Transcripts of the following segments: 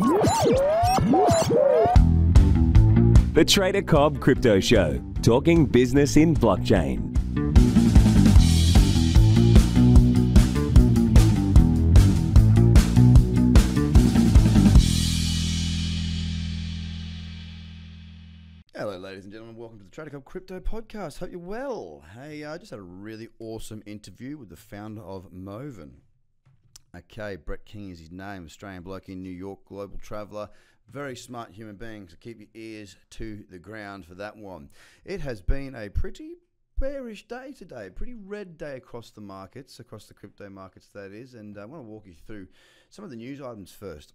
The Trader Cobb Crypto Show, talking business in blockchain. Hello, ladies and gentlemen. Welcome to the Trader Cobb Crypto Podcast. Hope you're well. Hey, I just had a really awesome interview with the founder of Moven. Okay, Brett King is his name, Australian bloke in New York, global traveller, very smart human being, so keep your ears to the ground for that one. It has been a pretty bearish day today, pretty red day across the markets, across the crypto markets that is, and I want to walk you through some of the news items first.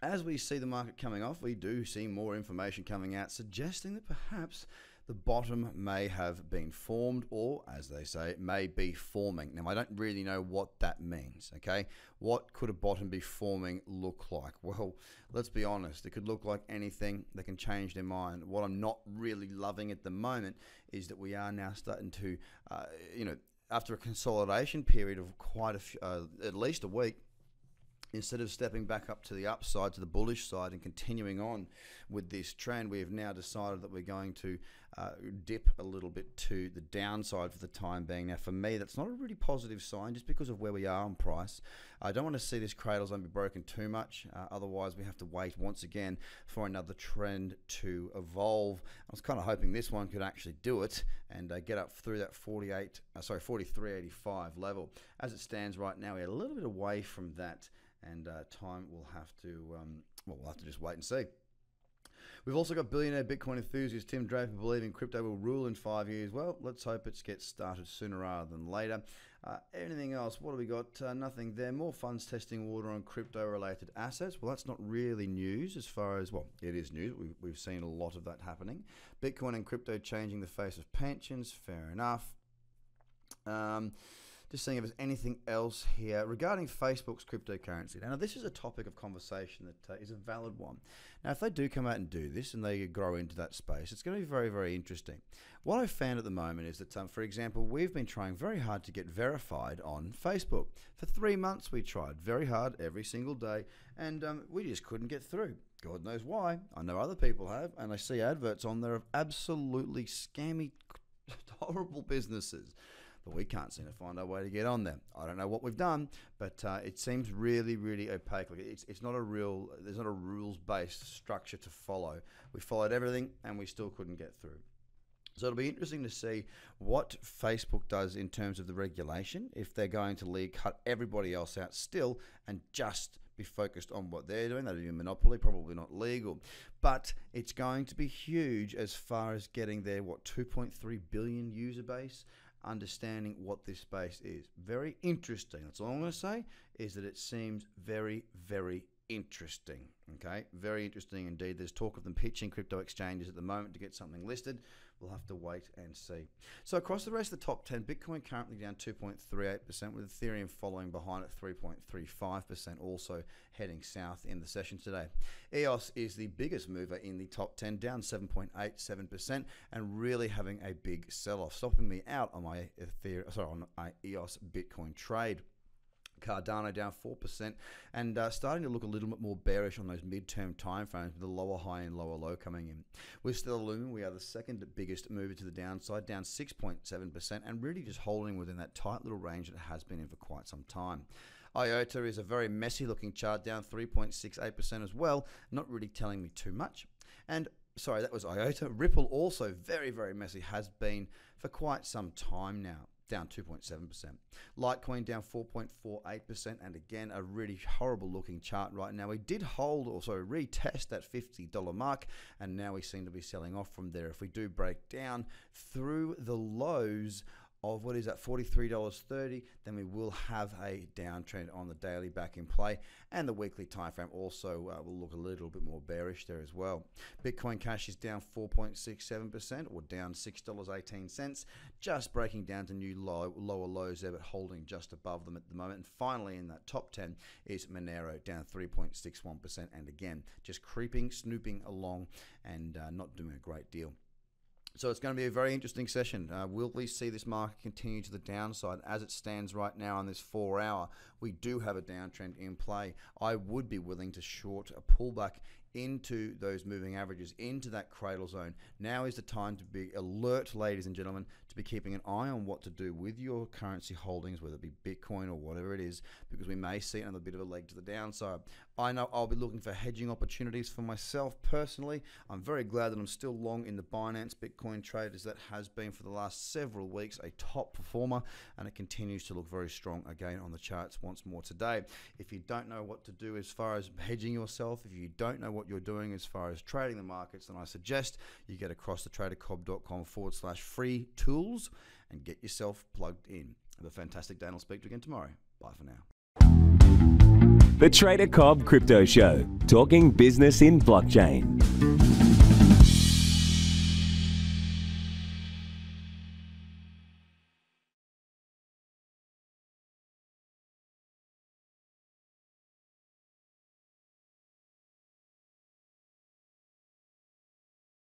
As we see the market coming off, we do see more information coming out suggesting that perhaps the bottom may have been formed, or as they say, it may be forming. Now, I don't really know what that means, okay? What could a bottom be forming look like? Well, let's be honest. It could look like anything. They can change their mind. What I'm not really loving at the moment is that we are now starting to, after a consolidation period of quite at least a week, instead of stepping back up to the upside, to the bullish side, and continuing on with this trend, we have now decided that we're going to dip a little bit to the downside for the time being. Now, for me, that's not a really positive sign just because of where we are on price. I don't want to see this cradle zone be broken too much. Otherwise, we have to wait once again for another trend to evolve. I was kind of hoping this one could actually do it and get up through that 43.85 level. As it stands right now, we're a little bit away from that. And time will have to, we'll have to just wait and see. We've also got billionaire Bitcoin enthusiast Tim Draper believing crypto will rule in 5 years. Well, let's hope it gets started sooner rather than later. Anything else? What do we got? Nothing there. More funds testing water on crypto-related assets. Well, that's not really news as far as, well, it is news. We've seen a lot of that happening. Bitcoin and crypto changing the face of pensions. Fair enough. Just seeing if there's anything else here regarding Facebook's cryptocurrency. Now, this is a topic of conversation that is a valid one. Now, if they do come out and do this and they grow into that space, it's going to be very, very interesting. What I've found at the moment is that, for example, we've been trying very hard to get verified on Facebook. For 3 months, we tried very hard every single day, and we just couldn't get through. God knows why. I know other people have, and I see adverts on there of absolutely scammy, horrible businesses. But we can't seem to find our way to get on there. I don't know what we've done, but it seems really, really opaque. Like it's not a real, there's not a rules-based structure to follow. We followed everything, and we still couldn't get through. So it'll be interesting to see what Facebook does in terms of the regulation, if they're going to cut everybody else out still and just be focused on what they're doing. That'd be a monopoly, probably not legal. But it's going to be huge as far as getting their, 2.3 billion user base, understanding what this space is. Very interesting. That's all I'm going to say, is that it seems very, very interesting. Okay, very interesting indeed. There's talk of them pitching crypto exchanges at the moment to get something listed. We'll have to wait and see. So across the rest of the top 10, Bitcoin currently down 2.38%, with Ethereum following behind at 3.35%, also heading south in the session today. EOS is the biggest mover in the top 10, down 7.87%, and really having a big sell-off, stopping me out on my on my EOS Bitcoin trade. Cardano down 4%, and starting to look a little bit more bearish on those midterm timeframes, with the lower high and lower low coming in. With Stellar Lumen, we are the second biggest mover to the downside, down 6.7%, and really just holding within that tight little range that it has been in for quite some time. IOTA is a very messy looking chart, down 3.68% as well, not really telling me too much. And sorry, that was IOTA. Ripple also very, very messy, has been for quite some time now, down 2.7%. Litecoin down 4.48%, and again, a really horrible looking chart right now. We did hold, also retest that $50 mark, and now we seem to be selling off from there. If we do break down through the lows of what is that, $43.30, then we will have a downtrend on the daily back in play, and the weekly time frame also will look a little bit more bearish there as well. Bitcoin Cash is down 4.67%, or down $6.18, just breaking down to new lower lows there, but holding just above them at the moment. And finally, in that top 10 is Monero, down 3.61%, and again, just creeping, snooping along, and not doing a great deal. So it's going to be a very interesting session. Will we see this market continue to the downside? As it stands right now on this 4 hour, we do have a downtrend in play. I would be willing to short a pullback into those moving averages, into that cradle zone. Now is the time to be alert, ladies and gentlemen, to be keeping an eye on what to do with your currency holdings, whether it be Bitcoin or whatever it is, because we may see another bit of a leg to the downside. I know I'll be looking for hedging opportunities for myself personally. I'm very glad that I'm still long in the Binance Bitcoin trade, as that has been for the last several weeks a top performer, and it continues to look very strong again on the charts once more today. If you don't know what to do as far as hedging yourself, if you don't know what you're doing as far as trading the markets, then I suggest you get across to tradercobb.com/free tools and get yourself plugged in. Have a fantastic day, and I'll speak to you again tomorrow. Bye for now. The Trader Cobb Crypto Show, talking business in blockchain.